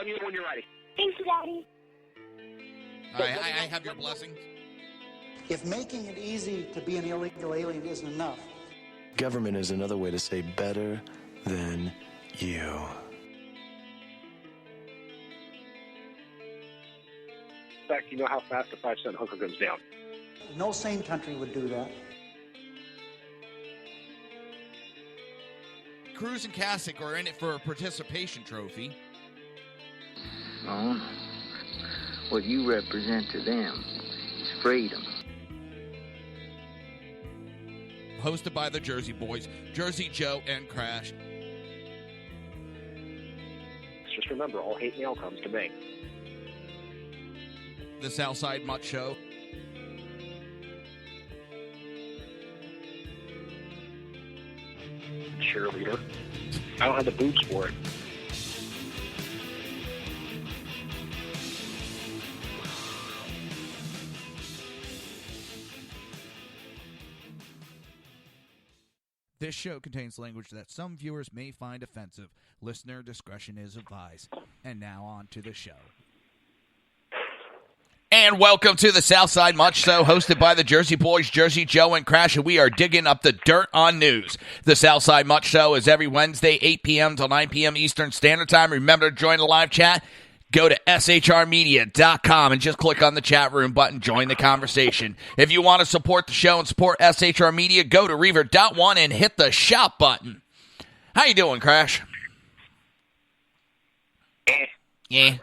Let me know when you're ready. Thank you, Daddy. All right, I have your blessing. If making it easy to be an illegal alien isn't enough, government is another way to say better than you. In fact, you know how fast a 5-cent hooker goes down. no sane country would do that. Cruz and Kasich are in it for a participation trophy. Oh, what you represent to them is freedom. Hosted by the Jersey Boys, Jersey Joe and Crash. Just remember, all hate mail comes to me. The Southside Mutts Show. Cheerleader. I don't have the boots for it. This show contains language that some viewers may find offensive. Listener discretion is advised. And now on to the show. And welcome to the Southside Mutts Show, hosted by the Jersey Boys, Jersey Joe and Crash, and we are digging up the dirt on news. The Southside Mutts Show is every Wednesday, 8 p.m. till 9 p.m. Eastern Standard Time. Remember to join the live chat. Go to shrmedia.com and just click on the chat room button. Join the conversation. If you want to support the show and support SHR Media, go to Reaver.one and hit the shop button. How you doing, Crash? Yeah.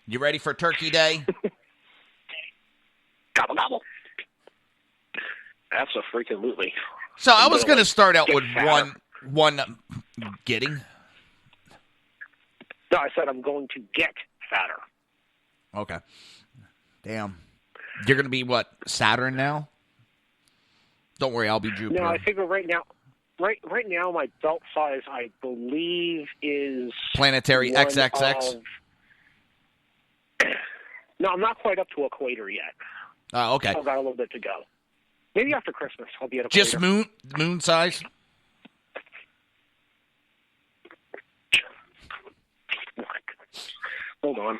You ready for Turkey Day? Gobble, gobble. That's a freaking lootly. So I was going to start out with one getting. No, I said I'm going to get fatter. Okay. Damn. You're going to be, what, Saturn now? Don't worry, I'll be Jupiter. No, I figure right now my belt size, I believe, is... Planetary XXX? No, I'm not quite up to equator yet. Oh, okay. I've got a little bit to go. Maybe after Christmas I'll be at equator. Just moon size? Hold on.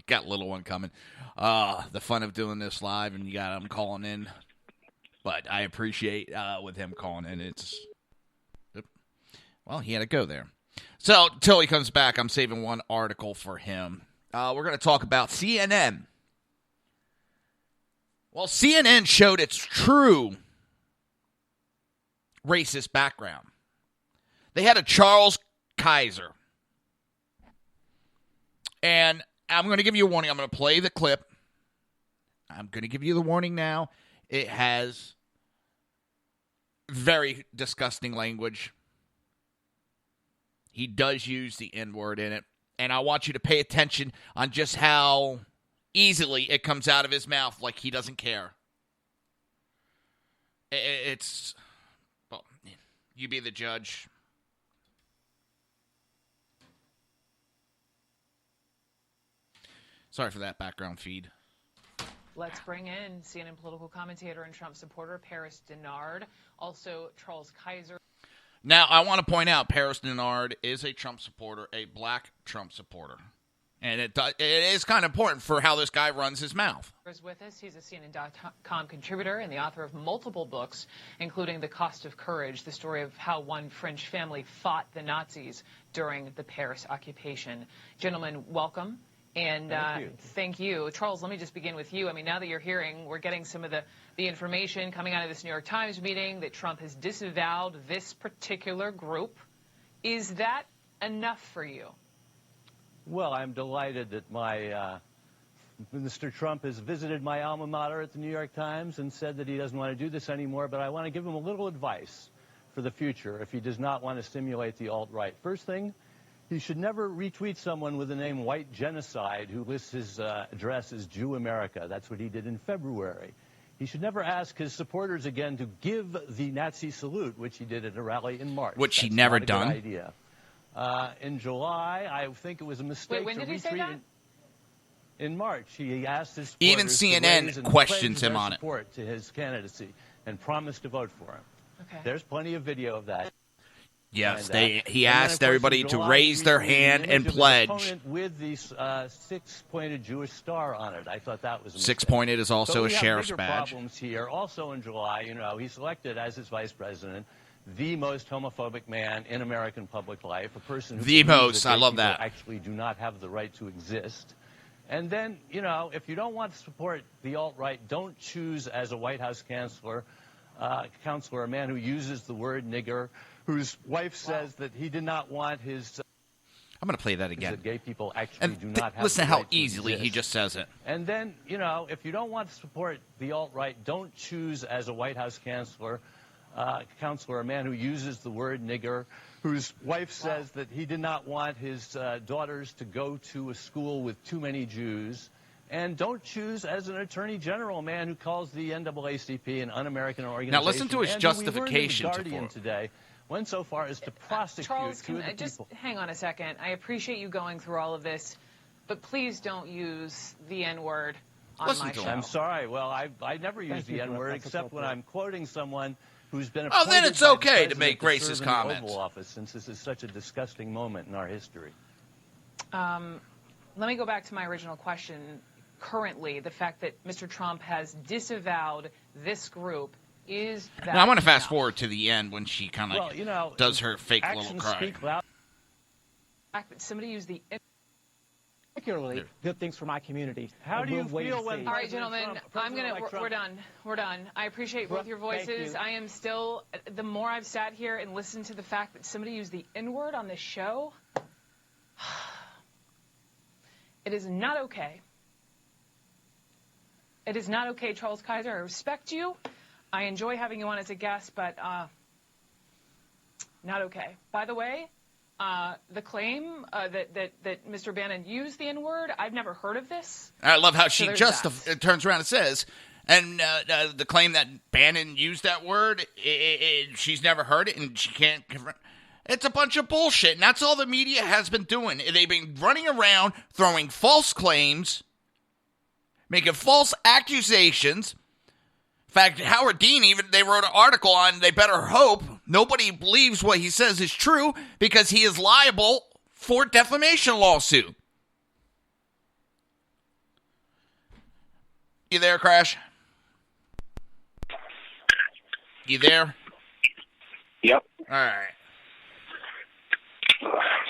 Got little one coming. The fun of doing this live, and you got him calling in. But I appreciate with him calling in. It's well, he had to go there. So till he comes back, I'm saving one article for him. We're going to talk about CNN. Well, CNN showed its true racist background. They had a Charles Kaiser. And I'm going to give you a warning. I'm going to play the clip. I'm going to give you the warning now. It has very disgusting language. He does use the N-word in it. And I want you to pay attention on just how easily it comes out of his mouth like he doesn't care. It's, well, you be the judge. Sorry for that background feed. Let's bring in CNN political commentator and Trump supporter Paris Denard, also Charles Kaiser. Now, I want to point out Paris Denard is a Trump supporter, a black Trump supporter. And it is kind of important for how this guy runs his mouth. Is with us. He's a CNN.com contributor and the author of multiple books, including The Cost of Courage, the story of how one French family fought the Nazis during the Paris occupation. Gentlemen, welcome. And thank you. Charles, let me just begin with you. I mean, now that you're hearing, we're getting some of the information coming out of this New York Times meeting that Trump has disavowed this particular group. Is that enough for you? Well, I'm delighted that Mr. Trump has visited my alma mater at the New York Times and said that he doesn't want to do this anymore, but I want to give him a little advice for the future if he does not want to stimulate the alt-right. First thing, he should never retweet someone with the name White Genocide who lists his address as Jew America. That's what he did in February. He should never ask his supporters again to give the Nazi salute, which he did at a rally in March. Which he never done. Good idea. In July, I think it was a mistake when to did he say retweet that? In March. He asked his Even supporters CNN to raise and questions pledge him their on it. support to his candidacy and promised to vote for him. Okay. There's plenty of video of that. Yes, And he then, asked of course, everybody in to July, raise their he hand the image and of his pledge. opponent with the six-pointed Jewish star on it. I thought that was a mistake. Six-pointed is also But a sheriff's we have bigger badge. problems here. Also in July, he's elected as his vice president, the most homophobic man in American public life, a person who The believes most. that I gay love people that. actually do not have the right to exist. And then, if you don't want to support the alt-right, don't choose as a White House counselor a man who uses the word nigger, whose wife says that he did not want his... I'm going to play that again. That gay people actually And do not have listen the how right to easily exist. he just says it. And then, if you don't want to support the alt-right, don't choose as a White House counselor a man who uses the word nigger, whose wife says that he did not want his daughters to go to a school with too many Jews. And don't choose as an attorney general a man who calls the NAACP an un-American organization. Now listen to his and justification we learned in the Guardian today went so far as to prosecute Charles, two of the just people. hang on a second. I appreciate you going through all of this, but please don't use the N-word on Listen my to show. him. I'm sorry. Well, I never use the N-word except when I'm quoting someone who's been Oh, appointed then it's by the okay to president make racist serve in the comments. Oval Office, since this is such a disgusting moment in our history. Let me go back to my original question. Currently, the fact that Mr. Trump has disavowed this group, is that Now, I want to fast enough? forward to the end when she kind of does her fake little Actions cry. speak loud. The fact that somebody used the particularly good things for my community. How do you We'll wait feel and when see. All right, President gentlemen, Trump- I'm gonna. President-elect We're Trump- done. We're done. I appreciate both your Thank voices. you. I am still. The more I've sat here and listened to the fact that somebody used the N-word on this show, it is not okay. It is not okay, Charles Kaiser. I respect you. I enjoy having you on as a guest, but not okay. By the way, the claim that Mr. Bannon used the N-word, I've never heard of this. I love how she there's just that. turns around and says, and the claim that Bannon used that word, she's never heard it and she can't confirm. It's a bunch of bullshit, and that's all the media has been doing. They've been running around throwing false claims, making false accusations. In fact, Howard Dean, they wrote an article on They Better Hope nobody believes what he says is true because he is liable for defamation lawsuit. You there, Crash? You there? Yep. All right.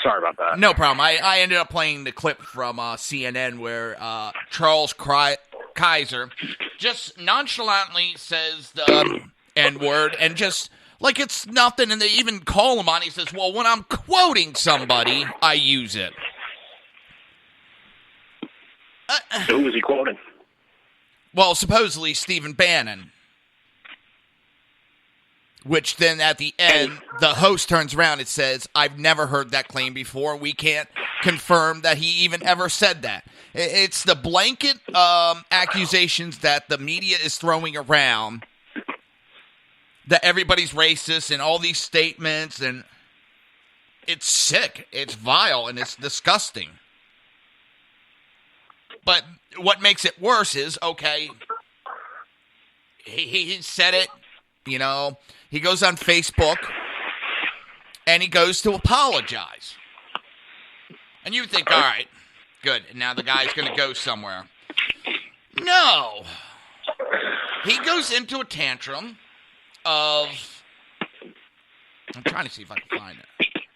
Sorry about that. No problem. I ended up playing the clip from CNN where Charles Kaiser just nonchalantly says the N-word and just like it's nothing, and they even call him on. He says, well, when I'm quoting somebody, I use it. Who was he quoting? Well, supposedly Stephen Bannon. Which then at the end, the host turns around and says, I've never heard that claim before. We can't confirm that he even ever said that. It's the blanket accusations that the media is throwing around that everybody's racist and all these statements. And it's sick. It's vile and it's disgusting. But what makes it worse is, okay, he said it, he goes on Facebook and he goes to apologize. And you think, all right, good. Now the guy's going to go somewhere. No. He goes into a tantrum of... I'm trying to see if I can find it.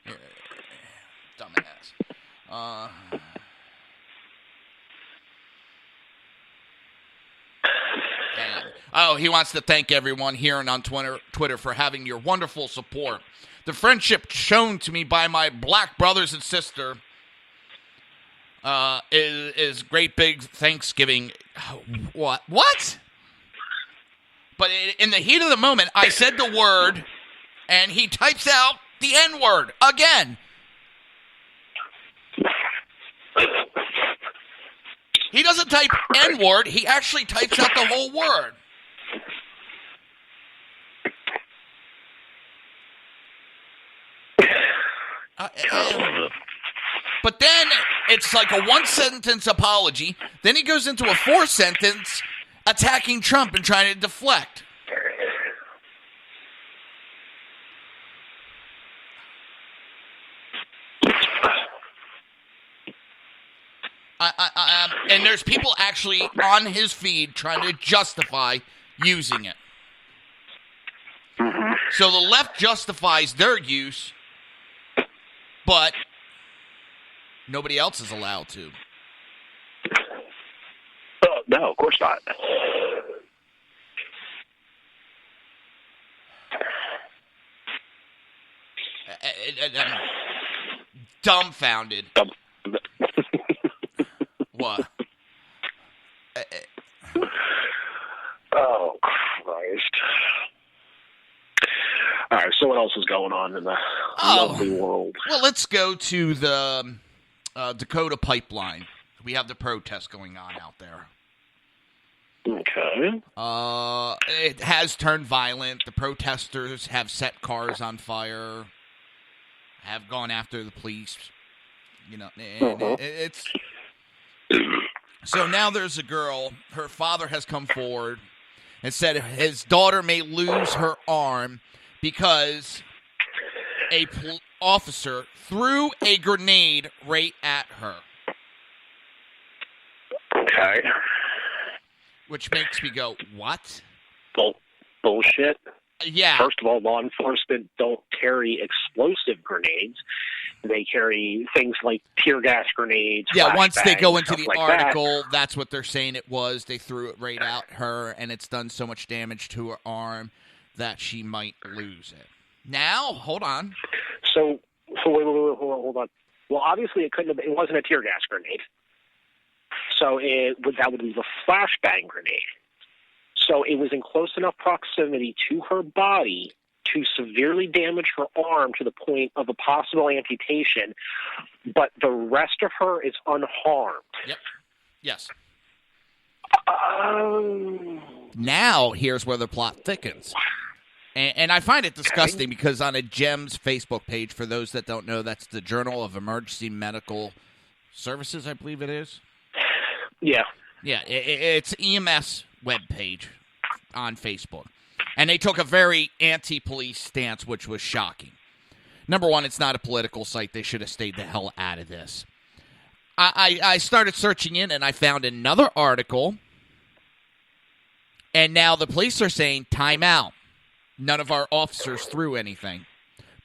Here. Dumbass. He wants to thank everyone here and on Twitter for having your wonderful support. The friendship shown to me by my black brothers and sister is great big Thanksgiving. What? But in the heat of the moment, I said the word, and he types out the N-word again. He doesn't type N-word, he actually types out the whole word. But then it's like a one-sentence apology. Then he goes into a 4-sentence attacking Trump and trying to deflect. And there's people actually on his feed trying to justify using it. Mm-hmm. So the left justifies their use, but nobody else is allowed to. No, of course not. I'm dumbfounded. What? Oh, Christ. All right, so what else is going on in the lovely world? Well, let's go to the Dakota pipeline. We have the protest going on out there. Okay. It has turned violent. The protesters have set cars on fire, have gone after the police. You know, and it's... So now there's a girl. Her father has come forward and said his daughter may lose her arm because a officer threw a grenade right at her. Okay. Which makes me go, what? Bullshit. Yeah. First of all, law enforcement don't carry explosive grenades. They carry things like tear gas grenades. Yeah, once they go into stuff the like article, that's what they're saying it was. They threw it right at her, and it's done so much damage to her arm that she might lose it. Now, hold on. So wait, hold on. Well, obviously it wasn't a tear gas grenade. So that would be the flashbang grenade. So it was in close enough proximity to her body to severely damage her arm to the point of a possible amputation, but the rest of her is unharmed. Yep. Yes. Now, here's where the plot thickens. And I find it disgusting because on a GEMS Facebook page, for those that don't know, that's the Journal of Emergency Medical Services, I believe it is. Yeah. Yeah, it's EMS webpage on Facebook. And they took a very anti-police stance, which was shocking. Number one, it's not a political site. They should have stayed the hell out of this. I started searching in, and I found another article. And now the police are saying, time out. None of our officers threw anything.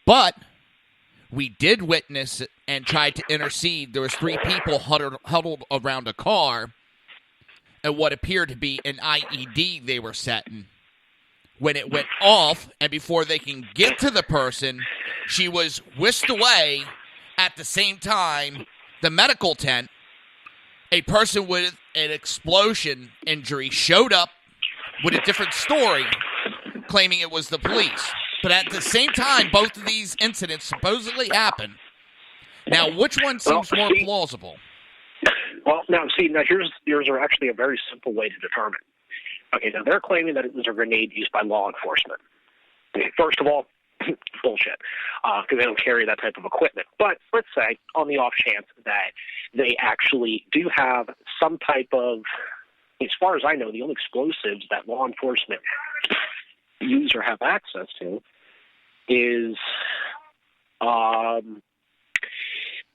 But we did witness it and tried to intercede. There was 3 people huddled around a car and what appeared to be an IED they were setting. When it went off, and before they can get to the person, she was whisked away. At the same time, the medical tent, a person with an explosion injury showed up with a different story, claiming it was the police. But at the same time, both of these incidents supposedly happened. Now, which one seems more plausible? Well, now here's actually a very simple way to determine. Okay, now they're claiming that it was a grenade used by law enforcement. Okay, first of all, bullshit, because they don't carry that type of equipment. But let's say, on the off chance that they actually do have some type of, as far as I know, the only explosives that law enforcement use or have access to is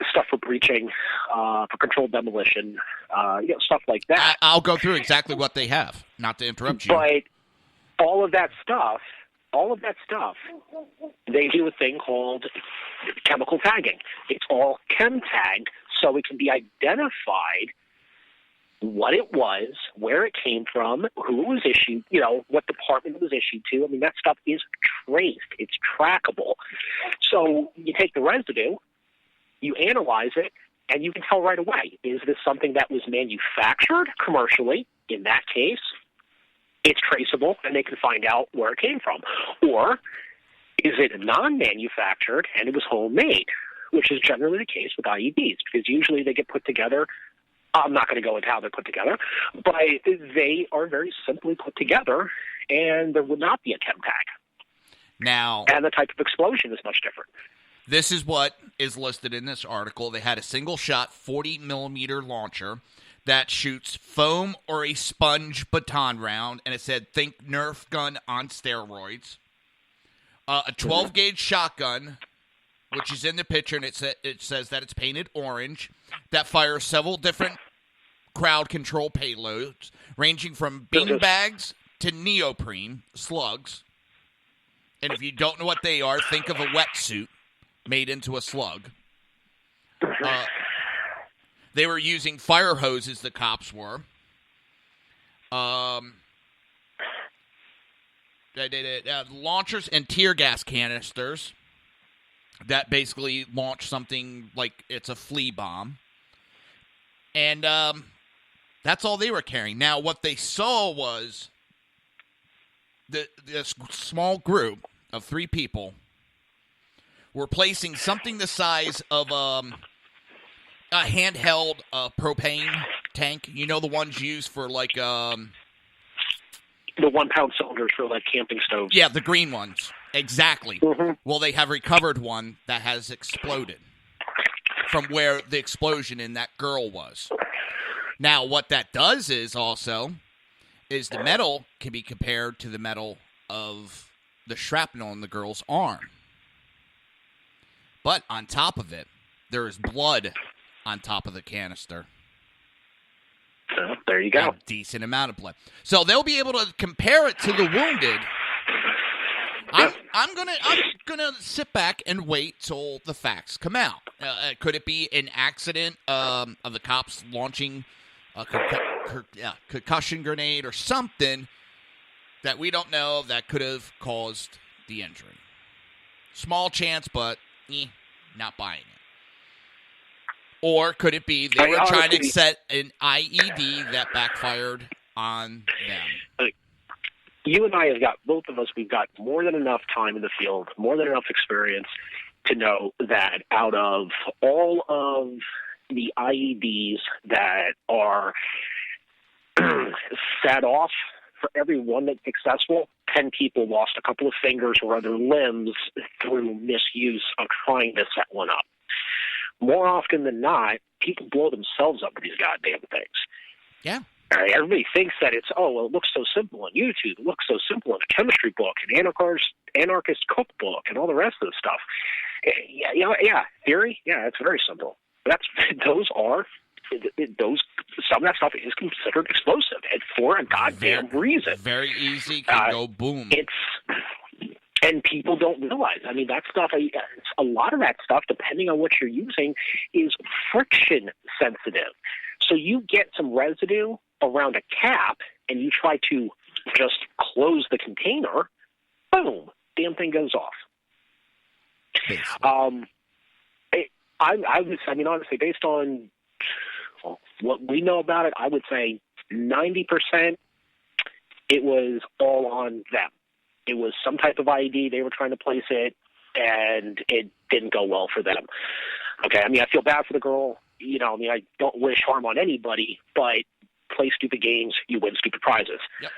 stuff for breaching, for controlled demolition, stuff like that. I'll go through exactly what they have, not to interrupt you. But all of that stuff, they do a thing called chemical tagging. It's all chem tagged, so it can be identified what it was, where it came from, who it was issued, what department it was issued to. I mean, that stuff is traced. It's trackable. So you take the residue, you analyze it, and you can tell right away, is this something that was manufactured commercially? In that case, it's traceable, and they can find out where it came from. Or is it non-manufactured, and it was homemade, which is generally the case with IEDs, because usually they get put together. I'm not going to go into how they're put together, but they are very simply put together, and there would not be a chem tag. Now, and the type of explosion is much different. This is what is listed in this article. They had a single-shot 40-millimeter launcher that shoots foam or a sponge baton round, and it said, think Nerf gun on steroids. A 12-gauge shotgun, which is in the picture, and it says that it's painted orange, that fires several different crowd control payloads ranging from bean bags to neoprene slugs. And if you don't know what they are, think of a wetsuit made into a slug. They were using fire hoses, the cops were. Launchers and tear gas canisters that basically launch something like it's a flea bomb. And that's all they were carrying. Now, what they saw was this small group of 3 people were placing something the size of a handheld propane tank. You know, the ones used for like the 1-pound cylinders for like camping stoves. Yeah, the green ones. Exactly. Mm-hmm. Well, they have recovered one that has exploded from where the explosion in that girl was. Now, what that does is also the metal can be compared to the metal of the shrapnel in the girl's arm. But on top of it, there is blood on top of the canister. There you go. A decent amount of blood. So they'll be able to compare it to the wounded. I'm gonna sit back and wait till the facts come out. Could it be an accident of the cops launching a concussion grenade or something that we don't know that could have caused the injury? Small chance, but not buying it. Or could it be they were trying to set an IED that backfired on them? You and I both of us, we've got more than enough time in the field, more than enough experience to know that out of all of the IEDs that are set off, for every one that's successful, 10 people lost a couple of fingers or other limbs through misuse of trying to set one up. More often than not, people blow themselves up with these goddamn things. Yeah. Everybody thinks that it looks so simple on YouTube. It looks so simple in a chemistry book, an anarchist cookbook, and all the rest of the stuff. Theory, it's very simple. Some of that stuff is considered explosive, and for a goddamn reason. Very easy, can go boom. And people don't realize. I mean, that stuff, a lot of that stuff, depending on what you're using, is friction sensitive. So you get some residue around a cap, and you try to just close the container, boom, damn thing goes off. Honestly, based on what we know about it, I would say 90% it was all on them. It was some type of IED. They were trying to place it, and it didn't go well for them. Okay, I mean, I feel bad for the girl. I don't wish harm on anybody, but play stupid games, you win stupid prizes. Yep.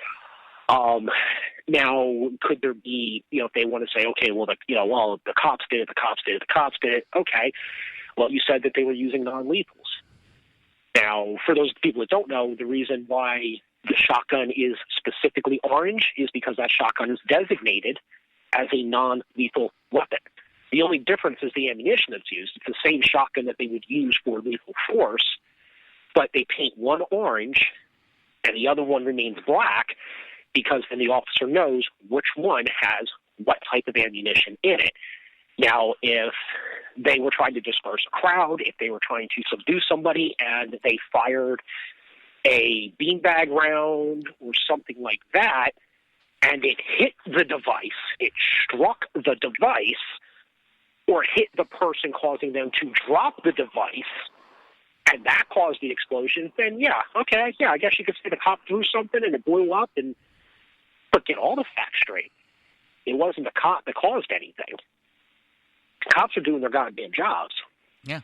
Now, could there be, if they want to say, okay, the cops did it. Okay. Well, you said that they were using non-lethals. Now, for those people that don't know, the reason why the shotgun is specifically orange is because that shotgun is designated as a non-lethal weapon. The only difference is the ammunition that's used. It's the same shotgun that they would use for lethal force, but they paint one orange and the other one remains black because then the officer knows which one has what type of ammunition in it. Now, if they were trying to disperse a crowd, if they were trying to subdue somebody and they fired a beanbag round or something like that, and it hit the device, it struck the device, or hit the person causing them to drop the device, and that caused the explosion, then I guess you could say the cop threw something and it blew up, but get all the facts straight. It wasn't the cop that caused anything. Cops are doing their goddamn jobs. Yeah.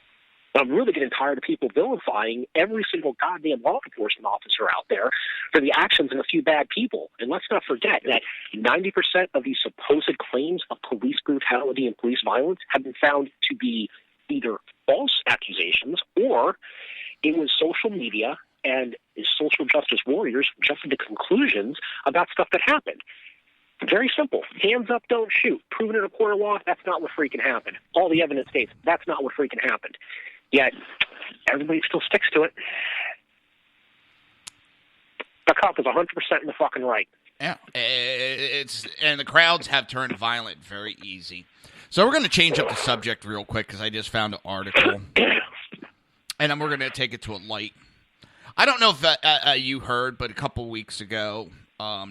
I'm really getting tired of people vilifying every single goddamn law enforcement officer out there for the actions of a few bad people. And let's not forget that 90% of these supposed claims of police brutality and police violence have been found to be either false accusations or it was social media and social justice warriors jumping to conclusions about stuff that happened. Very simple. Hands up, don't shoot. Proven in a court of law, that's not what freaking happened. All the evidence states that's not what freaking happened. Yet, everybody still sticks to it. The cop is 100% in the fucking right. Yeah, and the crowds have turned violent very easy. So we're going to change up the subject real quick because I just found an article, and we're going to take it to a light. I don't know if you heard, but a couple weeks ago,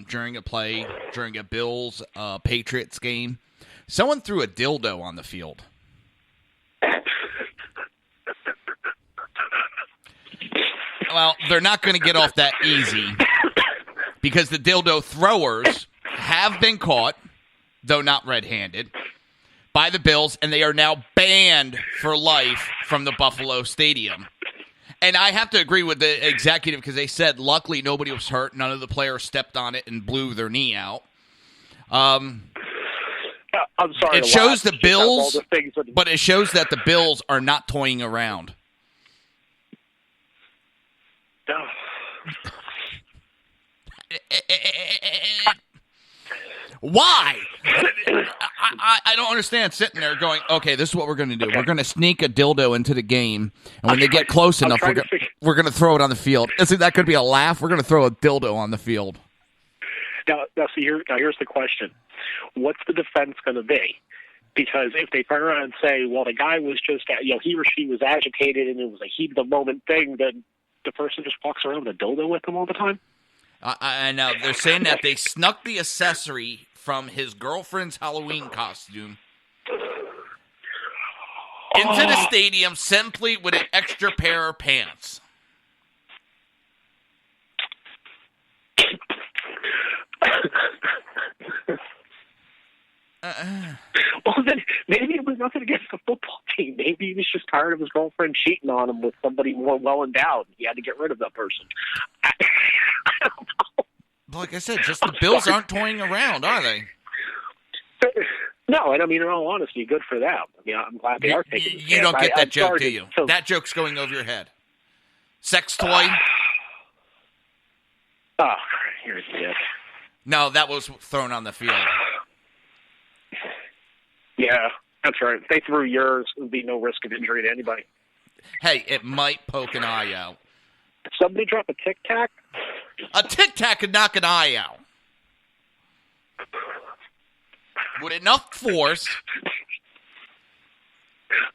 during a Bills Patriots game, someone threw a dildo on the field. Well, they're not going to get off that easy because the dildo throwers have been caught, though not red-handed, by the Bills, and they are now banned for life from the Buffalo Stadium. And I have to agree with the executive because they said, luckily, nobody was hurt. None of the players stepped on it and blew their knee out. I'm sorry. It shows the Bills, but it shows that the Bills are not toying around. Why? I don't understand sitting there going, okay, this is what we're going to do. We're going to sneak a dildo into the game, and when they get close enough, we're going to throw it on the field. Isn't that going to be a laugh? We're going to throw a dildo on the field. Now here's the question. What's the defense going to be? Because if they turn around and say, well, the guy was just, he or she was agitated and it was a heat of the moment thing, then the person just walks around with a dildo with them all the time? I know. They're saying that they snuck the accessory from his girlfriend's Halloween costume into the stadium simply with an extra pair of pants. Well, then maybe it was nothing against the football team. Maybe he was just tired of his girlfriend cheating on him with somebody more well endowed. He had to get rid of that person. I don't know. Like I said, just the Bills aren't toying around, are they? No, and I mean, in all honesty, good for them. I mean, I'm glad they are taking the You don't get that joke, do you? So, that joke's going over your head. Sex toy? Oh, here's it. No, that was thrown on the field. Yeah, that's right. If they threw yours, there would be no risk of injury to anybody. Hey, it might poke an eye out. Did somebody drop a Tic Tac? A Tic Tac could knock an eye out. With enough force.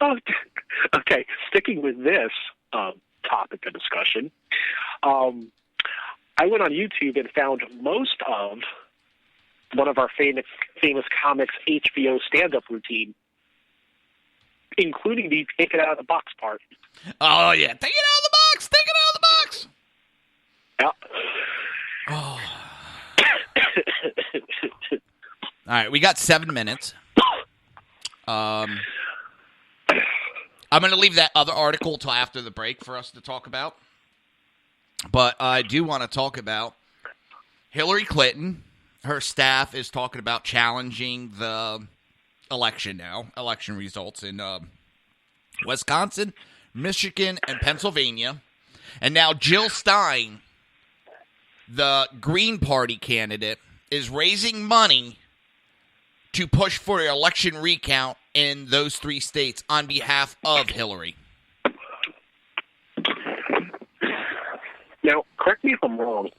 Oh, okay, sticking with this topic of discussion, I went on YouTube and found most of one of our famous comics' HBO stand-up routine, including the take it out of the box part. Oh, yeah. Take it out of the box! Take it out of the box! Yeah. Oh. All right, we got 7 minutes. I'm going to leave that other article until after the break for us to talk about. But I do want to talk about Hillary Clinton. Her staff is talking about challenging the election results in Wisconsin, Michigan, and Pennsylvania. And now Jill Stein, the Green Party candidate, is raising money to push for an election recount in those 3 states on behalf of Hillary. Now, correct me if I'm wrong.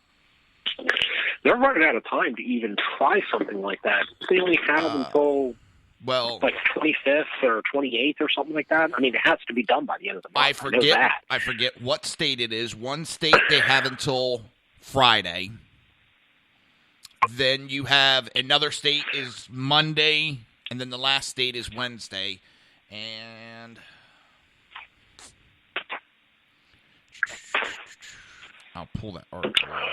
They're running out of time to even try something like that. They only have until like 25th or 28th or something like that. I mean, it has to be done by the end of the month. I forget what state it is. One state they have until Friday. Then you have another state is Monday, and then the last state is Wednesday. And I'll pull that article up.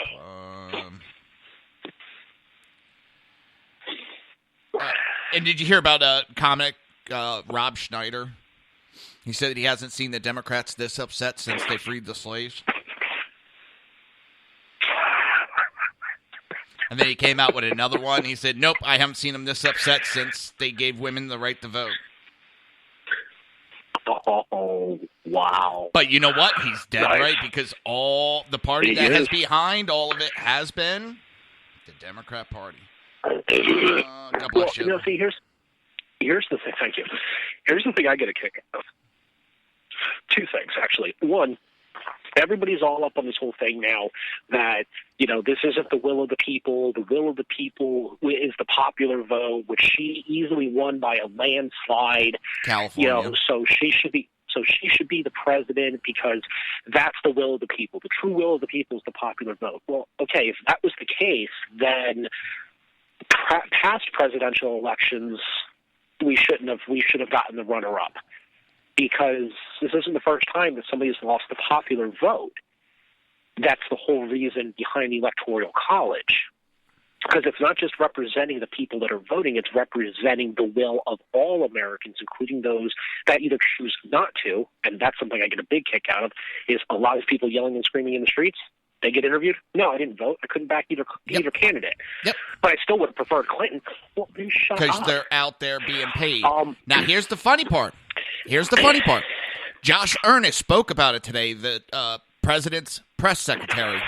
And did you hear about comic Rob Schneider? He said that he hasn't seen the Democrats this upset since they freed the slaves. And then he came out with another one. He said, nope, I haven't seen them this upset since they gave women the right to vote. Oh, wow. But you know what? He's dead right, because all the party that has behind all of it has been the Democrat Party. God bless you. See, here's the thing. Thank you. Here's the thing I get a kick out of. 2 things, actually. One, Everybody's all up on this whole thing now that, this isn't the will of the people. The will of the people is the popular vote, which she easily won by a landslide. California. So she should be the president because that's the will of the people. The true will of the people is the popular vote. Well, okay, if that was the case, then past presidential elections, we should have gotten the runner-up, because this isn't the first time that somebody's lost the popular vote. That's the whole reason behind the Electoral College, because it's not just representing the people that are voting, it's representing the will of all Americans, including those that either choose not to, and that's something I get a big kick out of, is a lot of people yelling and screaming in the streets. They get interviewed. No, I didn't vote. I couldn't back either candidate. Yep. But I still would have preferred Clinton. Well, then shut up. Because they're out there being paid. Now, here's the funny part. Josh Earnest spoke about it today, the president's press secretary.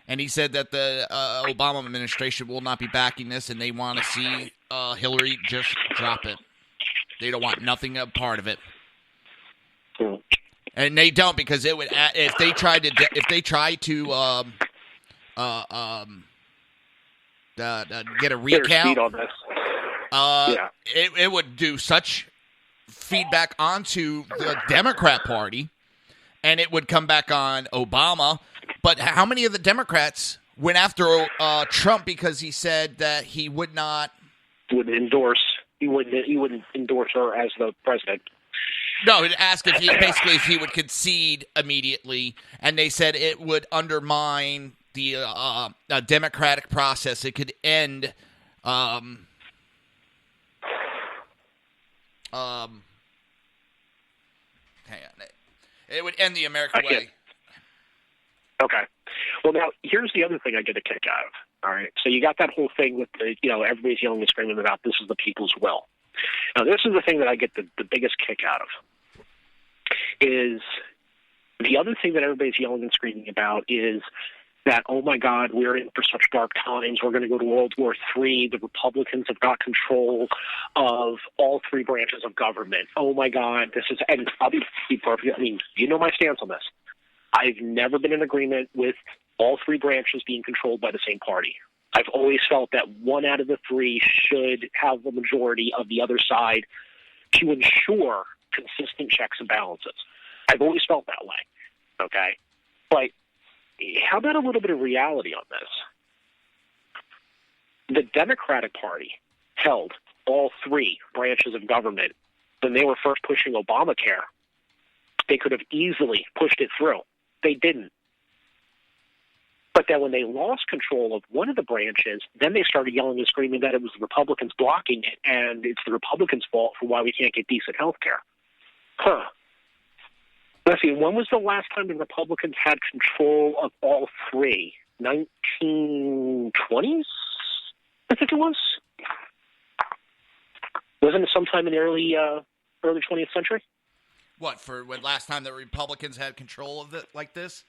And he said that the Obama administration will not be backing this, and they want to see Hillary just drop it. They don't want nothing a part of it. And they don't, because it would if they try to get a recount on this. It would do such feedback onto the Democrat Party, and it would come back on Obama. But how many of the Democrats went after Trump because he said that he wouldn't endorse her as the president? No, it asked if he would concede immediately, and they said it would undermine the democratic process. It could end. Hang on. It would end the American way. Okay. Well, now here's the other thing I get a kick out of. All right. So you got that whole thing with everybody's yelling and screaming about this is the people's will. Now, this is the thing that I get the biggest kick out of. Is the other thing that everybody's yelling and screaming about is that, oh my God, we're in for such dark times. We're going to go to World War III. The Republicans have got control of all three branches of government. Oh my God, this is, and I'll be perfect. I mean, you know my stance on this. I've never been in agreement with all three branches being controlled by the same party. I've always felt that one out of the three should have the majority of the other side to ensure consistent checks and balances. I've always felt that way, okay? But how about a little bit of reality on this? The Democratic Party held all three branches of government when they were first pushing Obamacare. They could have easily pushed it through. They didn't. But then when they lost control of one of the branches, then they started yelling and screaming that it was the Republicans blocking it, and it's the Republicans' fault for why we can't get decent health care. Let's see, when was the last time the Republicans had control of all three? 1920s? I think it was. Wasn't it sometime in the early 20th century? What, for when last time the Republicans had control of it like this?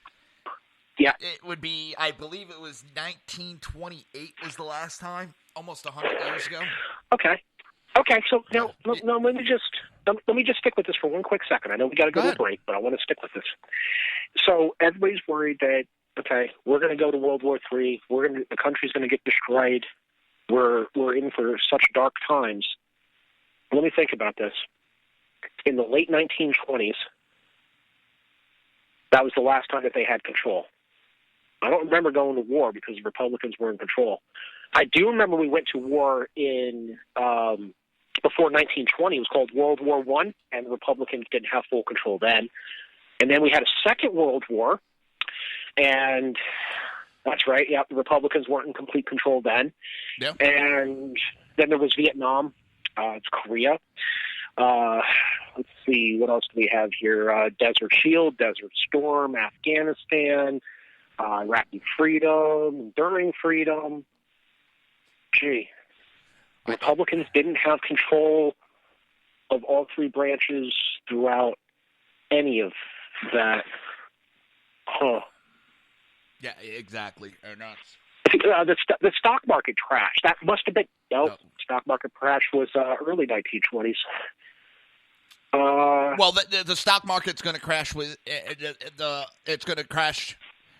Yeah. It would be, I believe it was 1928 was the last time, almost 100 years ago. Okay, so now let me just stick with this for one quick second. I know we got to go to a break, but I want to stick with this. So everybody's worried that, okay, we're going to go to World War III. The country's going to get destroyed. We're in for such dark times. Let me think about this. In the late 1920s, that was the last time that they had control. I don't remember going to war because the Republicans were in control. I do remember we went to war in before 1920. It was called World War I, and the Republicans didn't have full control then. And then we had a second World War, and that's right, yeah, the Republicans weren't in complete control then. Yeah. And then there was Vietnam, it's Korea. Let's see, what else do we have here? Desert Shield, Desert Storm, Afghanistan, Iraqi freedom, enduring freedom. Gee, Republicans didn't have control of all three branches throughout any of that. Yeah, exactly. Or not. The stock market crash. That must have been... No, stock market crash was early 1920s. Well, the stock market's going to crash it's going to crash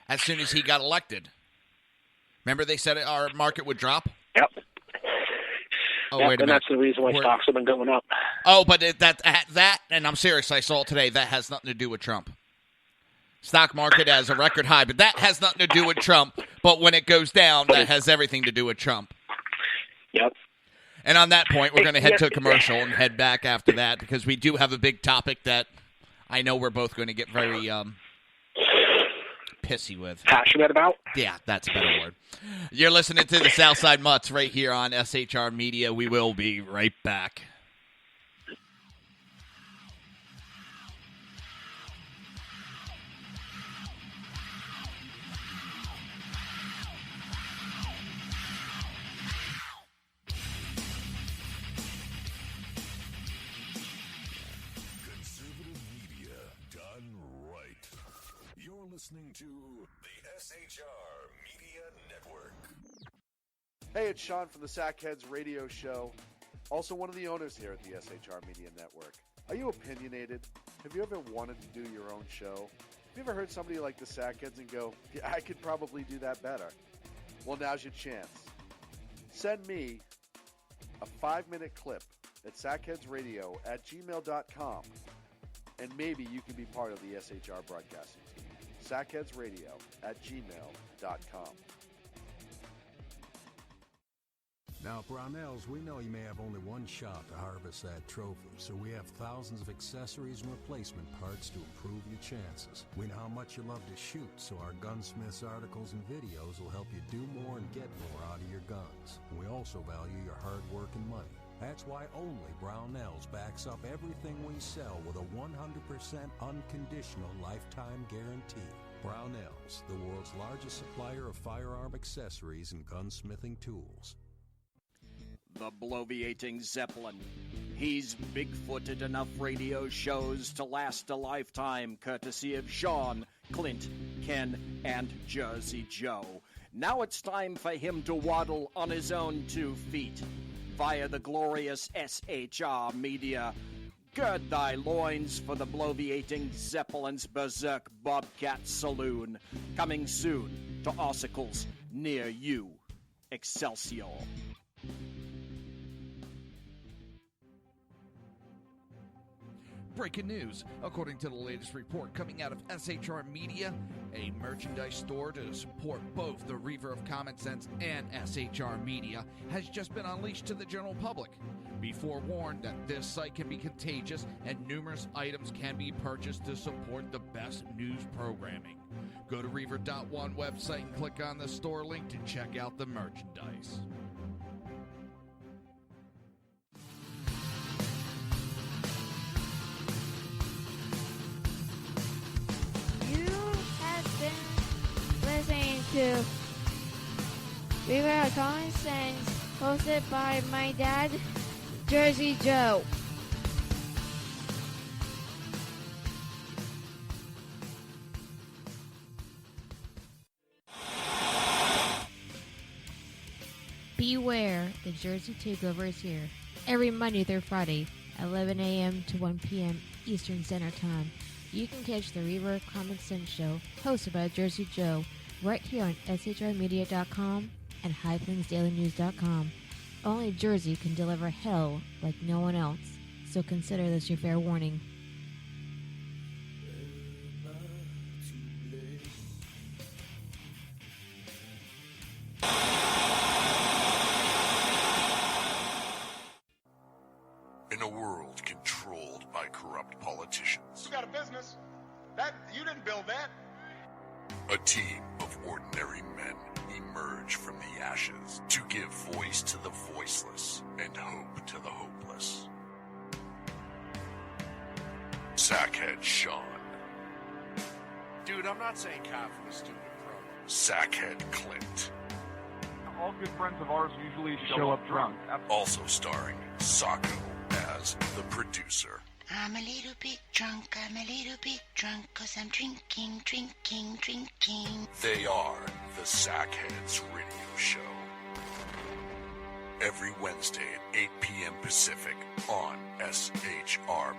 as soon as he got elected. Remember they said our market would drop? Yep. Oh, yep, wait a and minute. that's the reason why stocks have been going up. Oh, but that, and I'm serious, I saw it today, that has nothing to do with Trump. Stock market has a record high, but that has nothing to do with Trump. But when it goes down, that has everything to do with Trump. Yep. And on that point, we're going to head to a commercial and head back after that because we do have a big topic that I know we're both going to get very pissy with. Passionate about? Yeah, that's a better word. You're listening to the Southside Mutts right here on SHR Media. We will be right back. Listening to the SHR Media Network. Hey, it's Sean from the Sackheads Radio Show, also one of the owners here at the SHR Media Network. Are you opinionated? Have you ever wanted to do your own show? Have you ever heard somebody like the Sackheads and go, yeah, I could probably do that better? Well, now's your chance. Send me a 5-minute clip at sackheadsradio@gmail.com, and maybe you can be part of the SHR broadcasting team. sackheadsradio@gmail.com. Now, Brownells, we know you may have only one shot to harvest that trophy, so we have thousands of accessories and replacement parts to improve your chances. We know how much you love to shoot, so our Gunsmiths articles and videos will help you do more and get more out of your guns. We also value your hard work and money. That's why only Brownells backs up everything we sell with a 100% unconditional lifetime guarantee. Brownells, the world's largest supplier of firearm accessories and gunsmithing tools. The bloviating Zeppelin. He's big-footed enough radio shows to last a lifetime, courtesy of Sean, Clint, Ken, and Jersey Joe. Now it's time for him to waddle on his own 2 feet. Via the glorious SHR Media. Gird thy loins for the bloviating Zeppelin's Berserk Bobcat Saloon. Coming soon to Ossicles near you. Excelsior. Breaking news. According to the latest report coming out of SHR Media, a merchandise store to support both the Reaver of Common Sense and SHR Media has just been unleashed to the general public. Be forewarned that this site can be contagious and numerous items can be purchased to support the best news programming. Go to Reaver.one website and click on the store link to check out the merchandise. Listening to Reaver of Common Sense, hosted by my dad, Jersey Joe. Beware, the Jersey Takeover is here. Every Monday through Friday, 11 a.m. to 1 p.m. Eastern Standard Time. You can catch the Reaver of Common Sense show, hosted by Jersey Joe, right here on shrmedia.com and highplains.dailynews.com. Only Jersey can deliver hell like no one else, so consider this your fair warning. In a world controlled by corrupt politicians, You got a business. That you didn't build that. a team of ordinary men emerge from the ashes to give voice to the voiceless and hope to the hopeless. Sackhead Sean. Dude, I'm not saying cow for the stupid pro. Sackhead Clint. All good friends of ours usually show up drunk. Also starring Sacco as the producer. I'm a little bit drunk, cause I'm drinking. They are the Sackheads Radio Show. every Wednesday at 8 p.m. Pacific on shrmedia.com.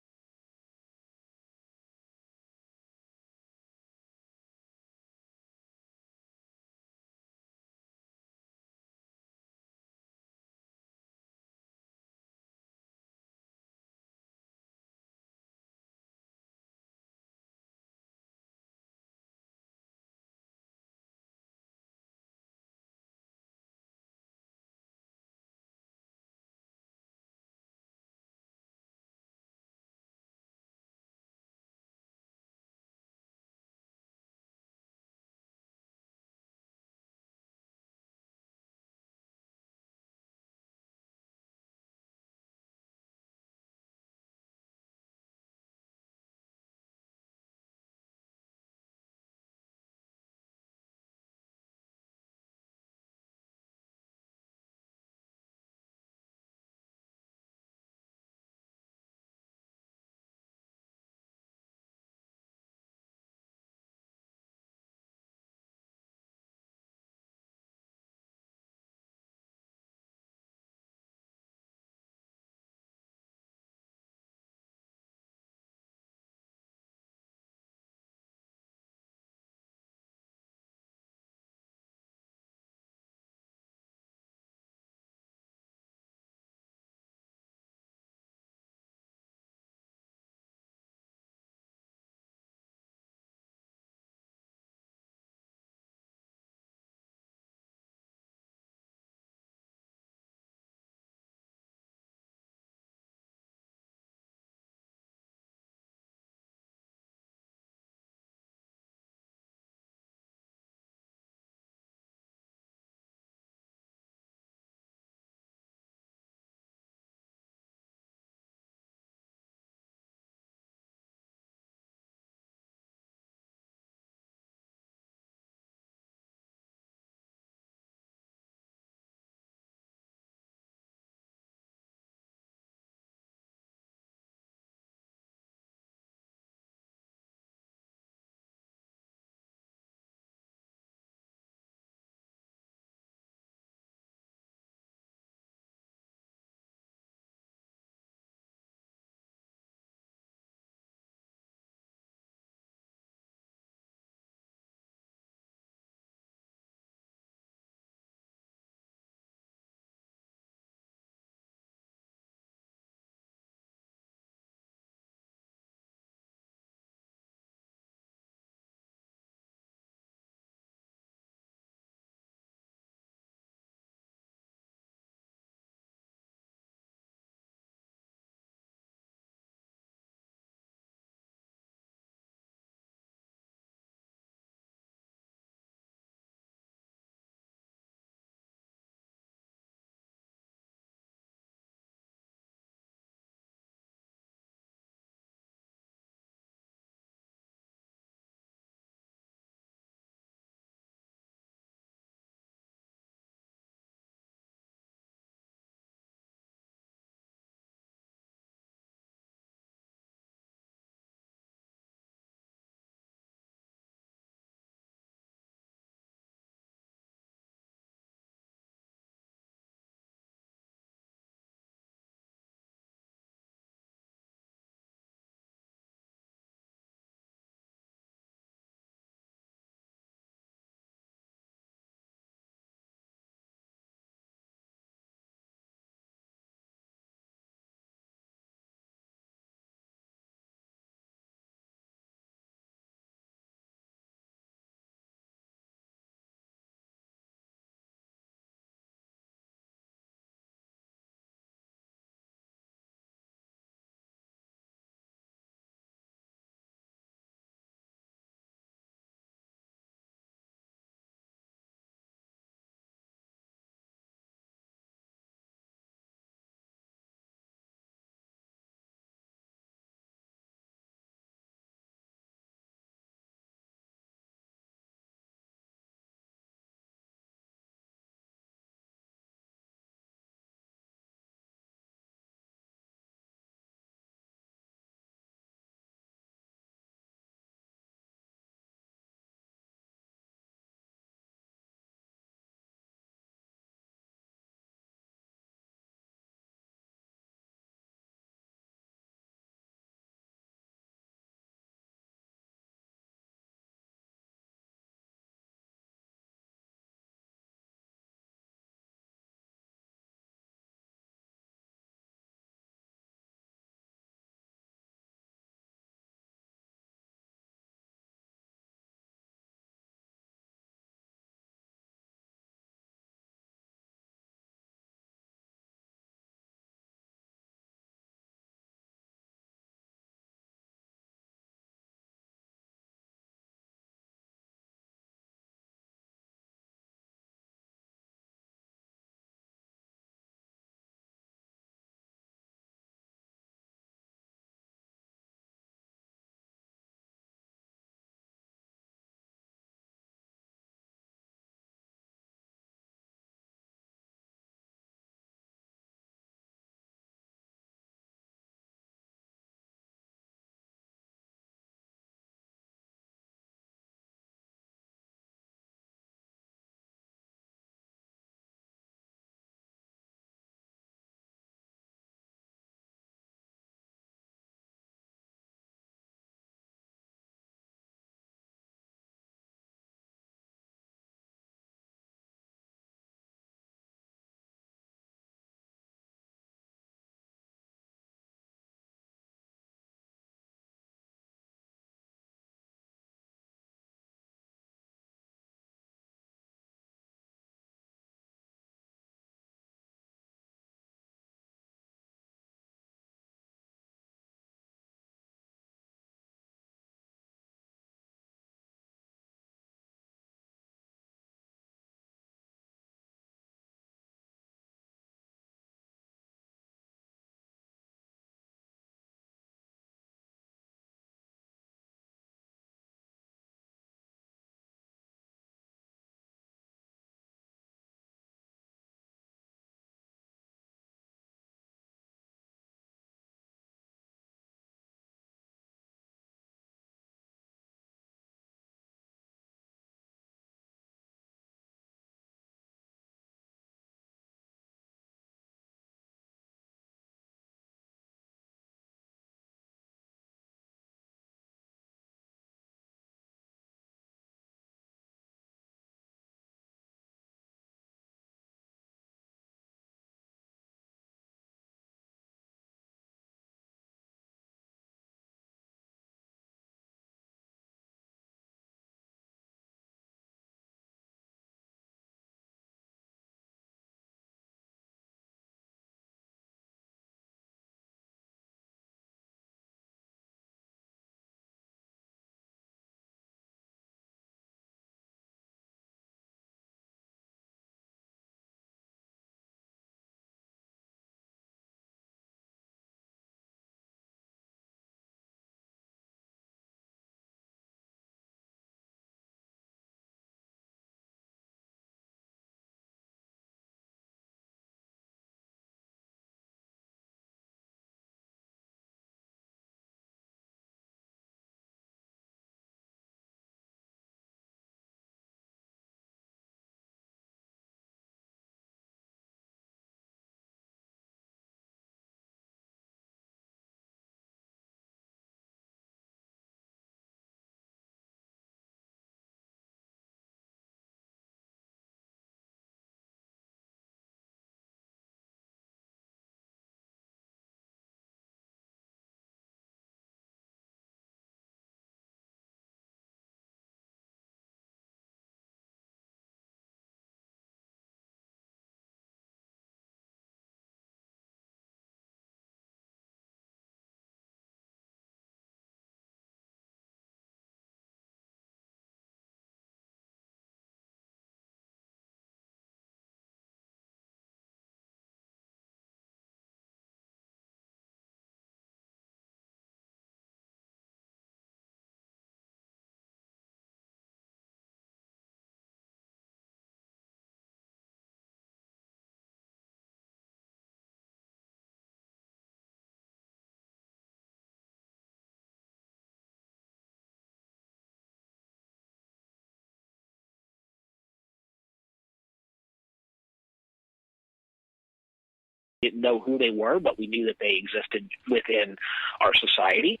didn't know who they were, but we knew that they existed within our society.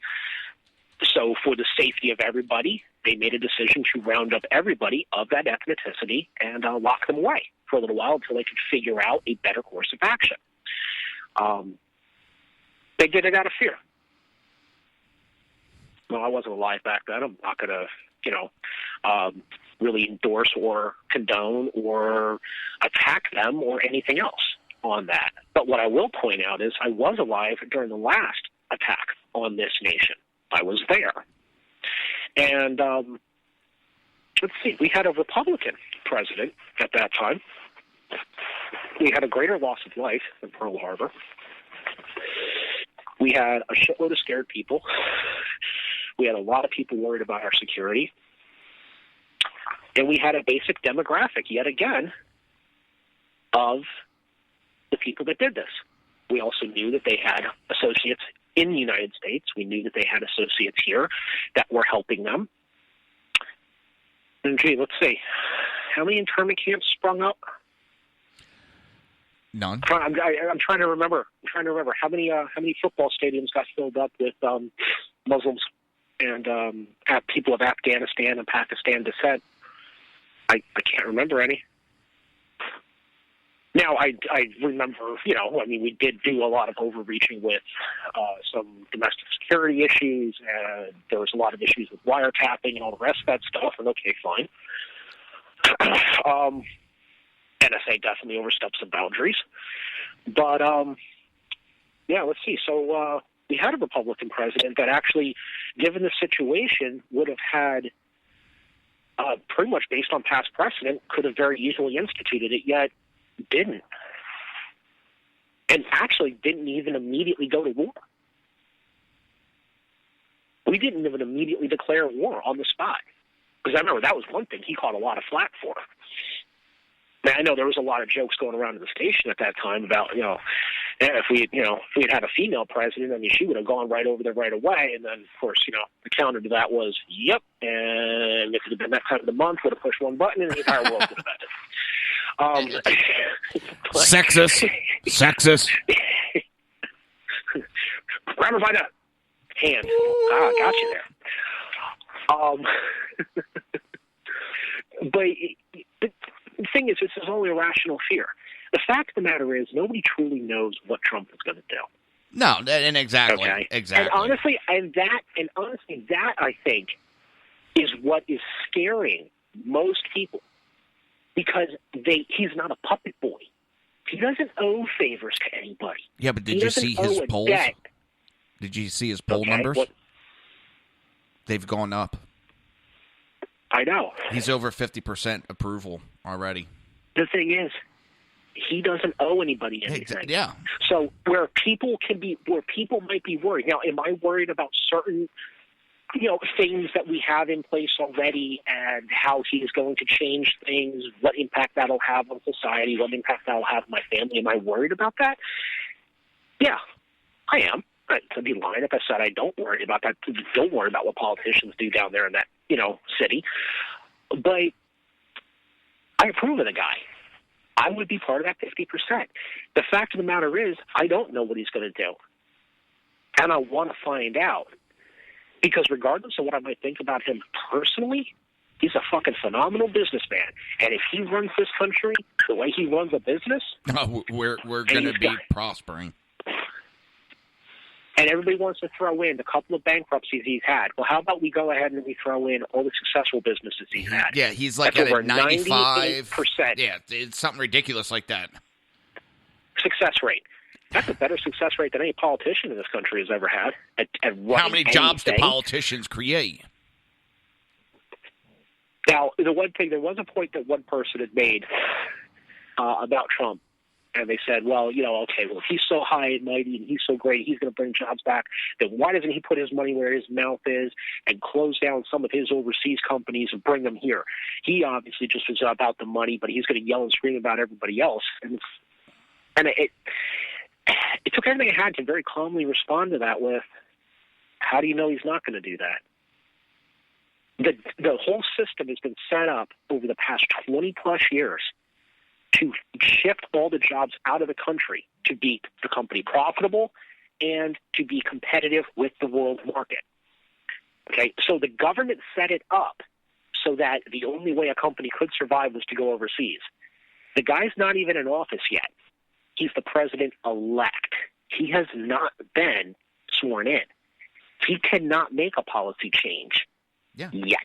So for the safety of everybody, they made a decision to round up everybody of that ethnicity and lock them away for a little while until they could figure out a better course of action. They did it out of fear. Well, I wasn't alive back then. I'm not going to, really endorse or condone or attack them or anything else on that. But what I will point out is I was alive during the last attack on this nation. I was there. And let's see, we had a Republican president at that time. We had a greater loss of life than Pearl Harbor. We had a shitload of scared people. We had a lot of people worried about our security. And we had a basic demographic, yet again, of the people that did this. We also knew that they had associates in the United States. We knew that they had associates here that were helping them. And gee, let's see. How many internment camps sprung up? None. I'm trying to remember. How many football stadiums got filled up with Muslims and people of Afghanistan and Pakistan descent? I can't remember any. Now, I remember, we did do a lot of overreaching with some domestic security issues, and there was a lot of issues with wiretapping and all the rest of that stuff, and okay, fine. NSA definitely overstepped some boundaries. But, let's see. So we had a Republican president that actually, given the situation, would have had, pretty much based on past precedent, could have very easily instituted it, yet didn't. And actually didn't even immediately go to war. We didn't even immediately declare war on the spot. Because I remember that was one thing he caught a lot of flack for. Now, I know there was a lot of jokes going around in the station at that time about, if we had a female president, I mean, she would have gone right over there right away. And then, of course, the counter to that was, yep. And if it had been that time of the month, would have pushed one button and the entire world would have ended. Sexist. Grab her by the hand. Got you there. But the thing is, this is only a rational fear. The fact of the matter is, nobody truly knows what Trump is going to do. No, and exactly, okay? exactly. And honestly, that I think is what is scaring most people, because he's not a puppet boy. He doesn't owe favors to anybody. Yeah, but did you see his polls? Did you see his poll numbers? They've gone up. I know. He's over 50% approval already. The thing is, he doesn't owe anybody anything. Yeah. So where people might be worried. Now, am I worried about certain, things that we have in place already and how he's going to change things, what impact that'll have on society, what impact that'll have on my family? Am I worried about that? Yeah, I am. I'd be lying if I said I don't worry about that. Don't worry about what politicians do down there in that, city. But I approve of the guy. I would be part of that 50%. The fact of the matter is, I don't know what he's going to do. And I want to find out. Because regardless of what I might think about him personally, he's a fucking phenomenal businessman. And if he runs this country the way he runs a business... we're going to be prospering. And everybody wants to throw in the couple of bankruptcies he's had. Well, how about we go ahead and we throw in all the successful businesses he's had? Yeah, he's like at a 95%. 98%. Yeah, it's something ridiculous like that. Success rate. That's a better success rate than any politician in this country has ever had. At how many jobs do politicians create? Now, there was a point that one person had made about Trump. And they said, well, okay, well, if he's so high and mighty and he's so great, he's going to bring jobs back, then why doesn't he put his money where his mouth is and close down some of his overseas companies and bring them here? He obviously just was about the money, but he's going to yell and scream about everybody else. And it took everything I had to very calmly respond to that with, how do you know he's not going to do that? The whole system has been set up over the past 20-plus years to shift all the jobs out of the country, to to keep the company profitable and to be competitive with the world market. Okay, so the government set it up so that the only way a company could survive was to go overseas. The guy's not even in office yet. He's the president-elect. He has not been sworn in. He cannot make a policy change yet.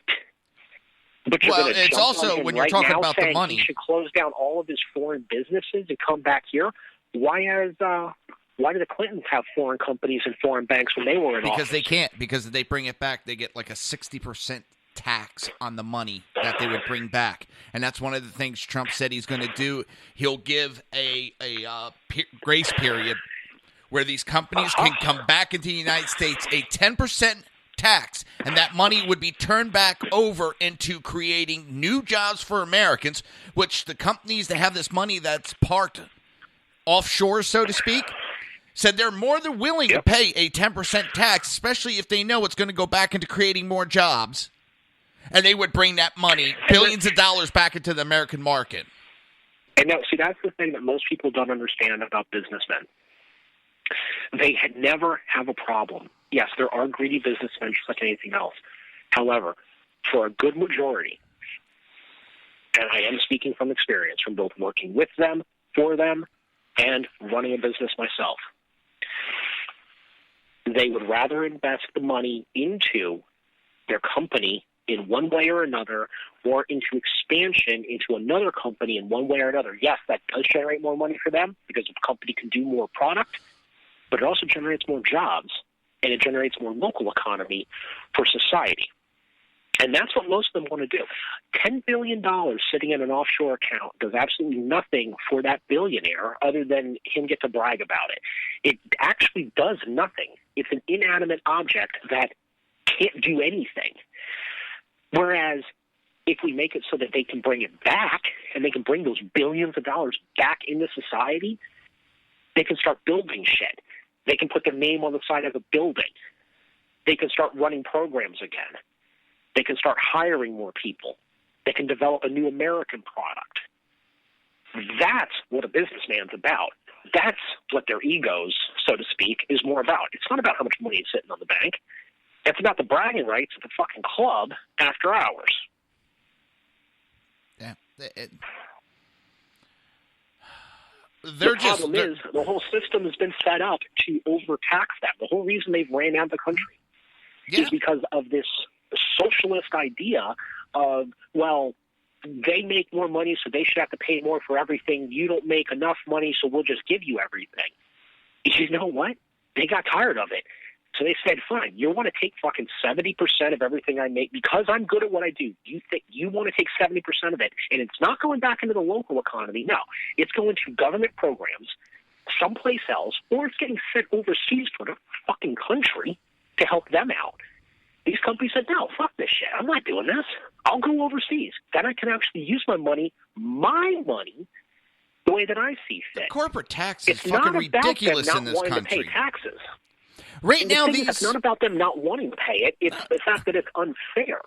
But you're well, gonna it's jump also on him when you're right talking now about the saying money. he should close down all of his foreign businesses and come back here. Why did the Clintons have foreign companies and foreign banks when they were in office? Because they can't. Because they bring it back, they get like a 60% tax on the money that they would bring back, and that's one of the things Trump said he's going to do. He'll give a grace period where these companies can come back into the United States, a 10% tax, and that money would be turned back over into creating new jobs for Americans, which the companies that have this money that's parked offshore, so to speak, said they're more than willing to pay a 10% tax, especially if they know it's going to go back into creating more jobs. And they would bring that money, billions of dollars, back into the American market. And now, see, that's the thing that most people don't understand about businessmen. They never have a problem. Yes, there are greedy businessmen just like anything else. However, for a good majority, and I am speaking from experience, from both working with them, for them, and running a business myself, they would rather invest the money into their company in one way or another, or into expansion into another company in one way or another. Yes, that does generate more money for them because the company can do more product, but it also generates more jobs, and it generates more local economy for society. And that's what most of them want to do. $10 billion sitting in an offshore account does absolutely nothing for that billionaire other than him get to brag about it. It actually does nothing. It's an inanimate object that can't do anything. Whereas if we make it so that they can bring it back and they can bring those billions of dollars back into society, they can start building shit. They can put their name on the side of a building. They can start running programs again. They can start hiring more people. They can develop a new American product. That's what a businessman's about. That's what their egos, so to speak, is more about. It's not about how much money is sitting on the bank. It's about the bragging rights at the fucking club after hours. Yeah. The problem is the whole system has been set up to overtax them. The whole reason they've ran out of the country is because of this socialist idea of, well, they make more money, so they should have to pay more for everything. You don't make enough money, so we'll just give you everything. You know what? They got tired of it. So they said, fine, you want to take fucking 70% of everything I make because I'm good at what I do. You think you want to take 70% of it, and it's not going back into the local economy. No, it's going to government programs someplace else, or it's getting sent overseas to the fucking country to help them out. These companies said, no, fuck this shit. I'm not doing this. I'll go overseas. Then I can actually use my money, the way that I see fit. The corporate tax is it's fucking not ridiculous about them in not this wanting country. to pay taxes. Right and now, it's not about them not wanting to pay it. It's the fact that it's unfair.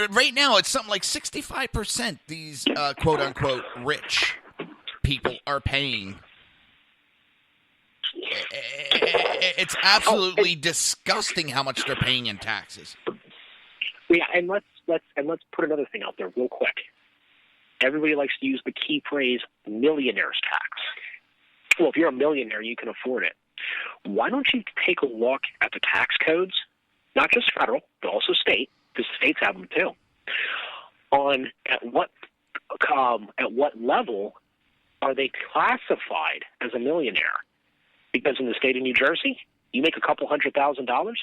Right now, it's something like 65% these quote-unquote rich people are paying. It's absolutely disgusting how much they're paying in taxes. Yeah, and let's put another thing out there real quick. Everybody likes to use the key phrase millionaire's tax. Well, if you're a millionaire, you can afford it. Why don't you take a look at the tax codes, not just federal, but also state, because states have them too, on at what level are they classified as a millionaire? Because in the state of New Jersey, you make a couple $100,000,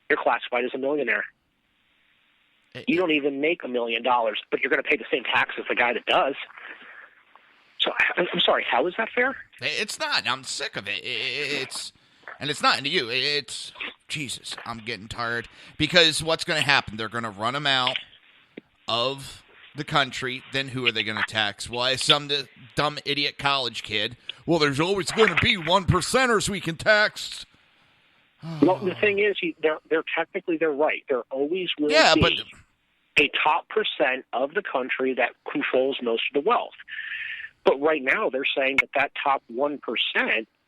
you're classified as a millionaire. You don't even make $1 million, but you're going to pay the same tax as the guy that does. So I'm sorry, how is that fair? It's not. I'm sick of it. It's not into you. It's Jesus. I'm getting tired because what's going to happen? They're going to run them out of the country. Then who are they going to tax? Why some dumb idiot college kid? Well, there's always going to be 1%ers we can tax. Well, the thing is, they're technically right. There always will be a top percent of the country that controls most of the wealth. But right now they're saying that top 1%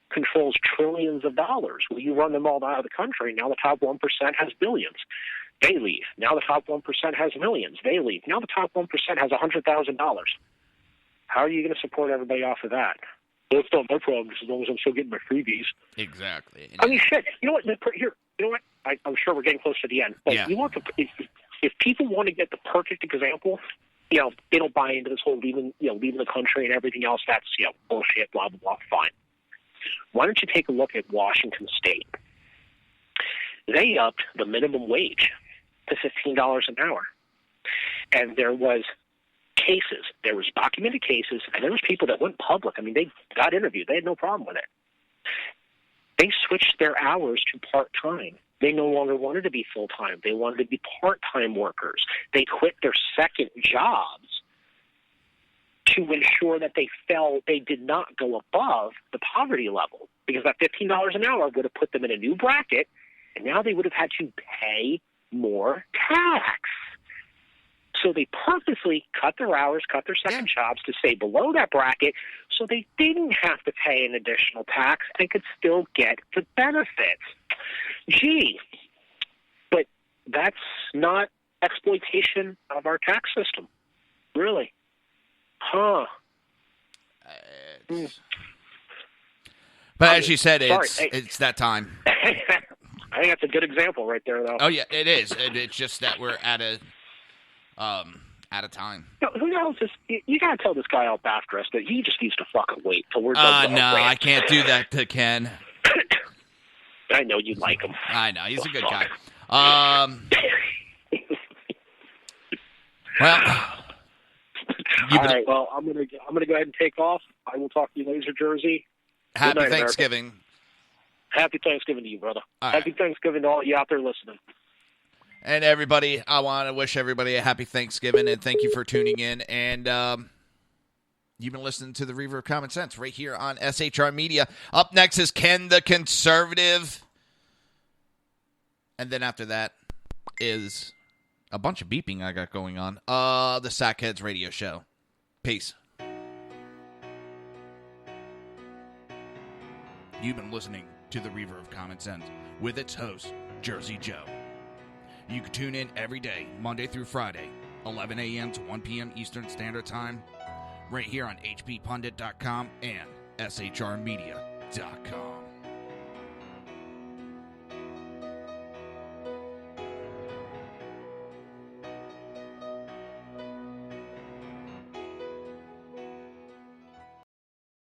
controls trillions of dollars. Well, you run them all out of the country. Now the top 1% has billions. They leave. Now the top 1% has millions. They leave. Now the top 1% has $100,000. How are you going to support everybody off of that? Well, it's not my problem as long as I'm still getting my freebies. Exactly. I mean, shit. You know what? Here. You know what? I'm sure we're getting close to the end. But Yeah. you want if people want to get the perfect example, they don't buy into this whole leaving the country and everything else. That's bullshit. Blah blah blah. Fine. Why don't you take a look at Washington State? They upped the minimum wage to $15 an hour, and there was cases. There was documented cases, and there was people that went public. I mean, they got interviewed. They had no problem with it. They switched their hours to part-time. They no longer wanted to be full-time. They wanted to be part-time workers. They quit their second jobs to ensure that they did not go above the poverty level, because that $15 an hour would have put them in a new bracket, and now they would have had to pay more tax. So they purposely cut their hours, cut their second jobs to stay below that bracket so they didn't have to pay an additional tax and could still get the benefits. Gee, but that's not exploitation of our tax system, really. Huh. But as you said, it's that time. I think that's a good example right there, though. Oh, yeah, it is. It's just that we're out of time. Who knows? You got to tell this guy out after us that he just needs to fucking wait till we're done. No, I can't do that to Ken. I know you like him. I know. He's a good guy. Well... All right, well, I'm gonna go ahead and take off. I will talk to you later, Jersey. Happy Thanksgiving. America. Happy Thanksgiving to you, brother. All Happy Thanksgiving to all you out there listening. And everybody, I want to wish everybody a happy Thanksgiving, and thank you for tuning in. And you've been listening to the Reaver of Common Sense right here on SHR Media. Up next is Ken the Conservative. And then after that is a bunch of beeping I got going on. The Sackheads Radio Show. Peace. You've been listening to the Reaver of Common Sense with its host, Jersey Joe. You can tune in every day, Monday through Friday, 11 a.m. to 1 p.m. Eastern Standard Time, right here on hppundit.com and shrmedia.com.